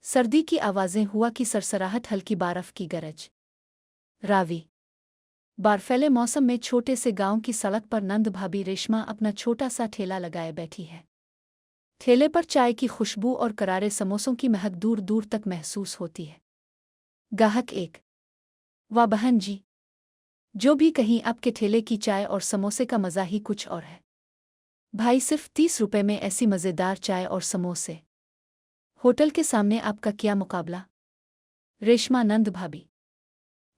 सर्दी की आवाज़ें, हुआ की सरसराहट, हल्की बर्फ की गरज। रावी। बर्फीले मौसम में छोटे से गांव की सड़क पर नंद भाभी रेशमा अपना छोटा सा ठेला लगाए बैठी है। ठेले पर चाय की खुशबू और करारे समोसों की महक दूर दूर तक महसूस होती है। गाहक एक। वाह बहन जी, जो भी कहीं आपके ठेले की चाय और समोसे का मज़ा ही कुछ और है। भाई, सिर्फ 30 रुपए में ऐसी मज़ेदार चाय और समोसे, होटल के सामने आपका क्या मुकाबला। रेशमा। नंद भाभी।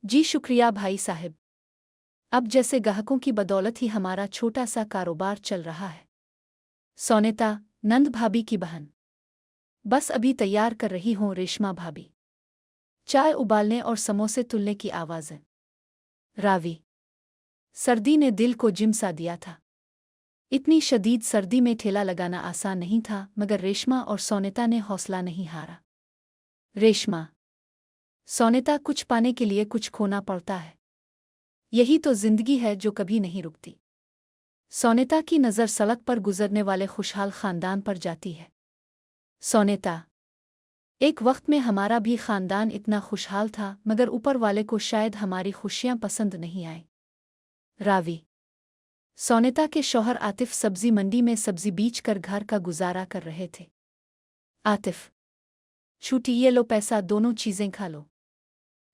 जी शुक्रिया भाई साहब, अब जैसे ग्राहकों की बदौलत ही हमारा छोटा सा कारोबार चल रहा है। सोनेता। नंद भाभी की बहन। बस अभी तैयार कर रही हूँ रेशमा भाभी, चाय उबालने और समोसे तुलने की आवाज़ें। रावी। सर्दी ने दिल को जिमसा दिया था। इतनी शदीद सर्दी में ठेला लगाना आसान नहीं था, मगर रेशमा और सोनेता ने हौसला नहीं हारा। रेशमा। सोनेता, कुछ पाने के लिए कुछ खोना पड़ता है, यही तो जिंदगी है जो कभी नहीं रुकती। सोनेता की नज़र सड़क पर गुजरने वाले खुशहाल खानदान पर जाती है। सोनेता। एक वक्त में हमारा भी खानदान इतना खुशहाल था, मगर ऊपर वाले को शायद हमारी खुशियां पसंद नहीं आईं। रावी। सोनेता के शौहर आतिफ सब्जी मंडी में सब्जी बेच कर घर का गुजारा कर रहे थे। आतिफ। छूटी, ये लो पैसा, दोनों चीज़ें खा लो।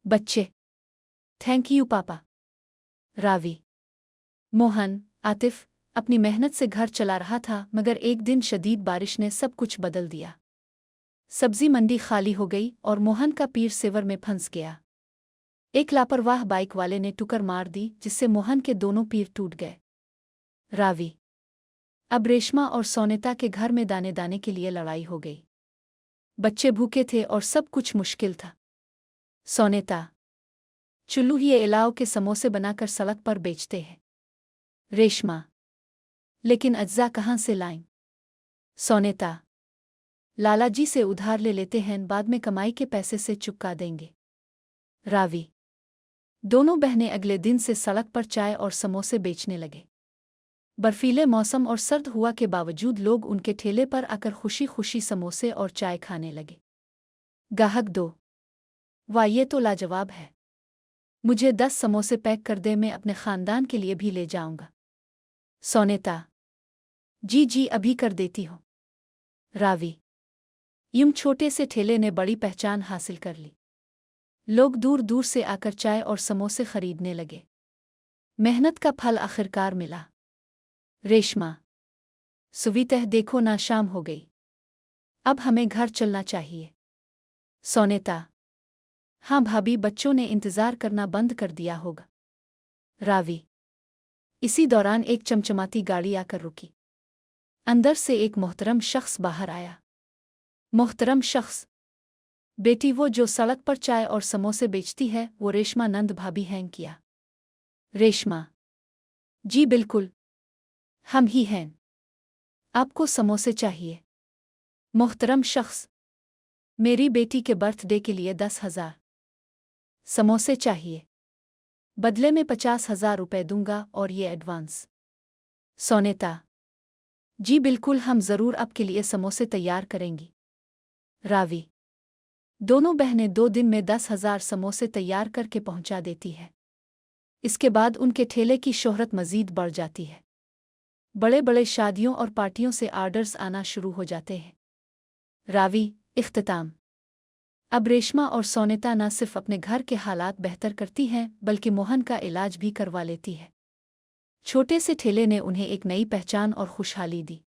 बच्चे। थैंक यू पापा। रावी। मोहन। आतिफ अपनी मेहनत से घर चला रहा था, मगर एक दिन शदीद बारिश ने सब कुछ बदल दिया। सब्जी मंडी खाली हो गई और मोहन का पीर सेवर में फंस गया। एक लापरवाह बाइक वाले ने टुक्कर मार दी, जिससे मोहन के दोनों पीर टूट गए। रावी। अब रेशमा और सोनेता के घर में दाने दाने के लिए लड़ाई हो गई। बच्चे भूखे थे और सब कुछ मुश्किल था। सोनेता। चुल्लू ही इलाव के समोसे बनाकर सड़क पर बेचते हैं। रेशमा। लेकिन अज्जा कहाँ से लाएं। सोनेता। लाला जी से उधार ले लेते हैं, बाद में कमाई के पैसे से चुका देंगे। रावी। दोनों बहनें अगले दिन से सड़क पर चाय और समोसे बेचने लगे। बर्फीले मौसम और सर्द हुआ के बावजूद लोग उनके ठेले पर आकर खुशी खुशी समोसे और चाय खाने लगे। गाहक दो। वाह, ये तो लाजवाब है, मुझे 10 समोसे पैक कर दे, मैं अपने खानदान के लिए भी ले जाऊंगा। सोनेता। जी जी, अभी कर देती हूँ। रावी। यूं छोटे से ठेले ने बड़ी पहचान हासिल कर ली। लोग दूर दूर से आकर चाय और समोसे खरीदने लगे। मेहनत का फल आखिरकार मिला। रेशमा। सुवितः, देखो ना, शाम हो गई, अब हमें घर चलना चाहिए। सोनेता। हाँ भाभी, बच्चों ने इंतजार करना बंद कर दिया होगा। रावी। इसी दौरान एक चमचमाती गाड़ी आकर रुकी। अंदर से एक मोहतरम शख्स बाहर आया। मोहतरम शख्स। बेटी, वो जो सड़क पर चाय और समोसे बेचती है, वो रेशमा नंद भाभी हैं क्या। रेशमा। जी बिल्कुल, हम ही हैं। आपको समोसे चाहिए। मोहतरम शख्स। मेरी बेटी के बर्थडे के लिए 10,000 समोसे चाहिए, बदले में 50,000 रुपए दूंगा और ये एडवांस। सोनेता। जी बिल्कुल, हम ज़रूर आपके लिए समोसे तैयार करेंगी। रावी। दोनों बहनें 2 दिन में 10,000 समोसे तैयार करके पहुंचा देती है। इसके बाद उनके ठेले की शोहरत मज़ीद बढ़ जाती है। बड़े बड़े शादियों और पार्टियों से आर्डर्स आना शुरू हो जाते हैं। रावी। इख्तिताम। अब रेशमा और सोनेता न सिर्फ अपने घर के हालात बेहतर करती हैं, बल्कि मोहन का इलाज भी करवा लेती है। छोटे से ठेले ने उन्हें एक नई पहचान और खुशहाली दी।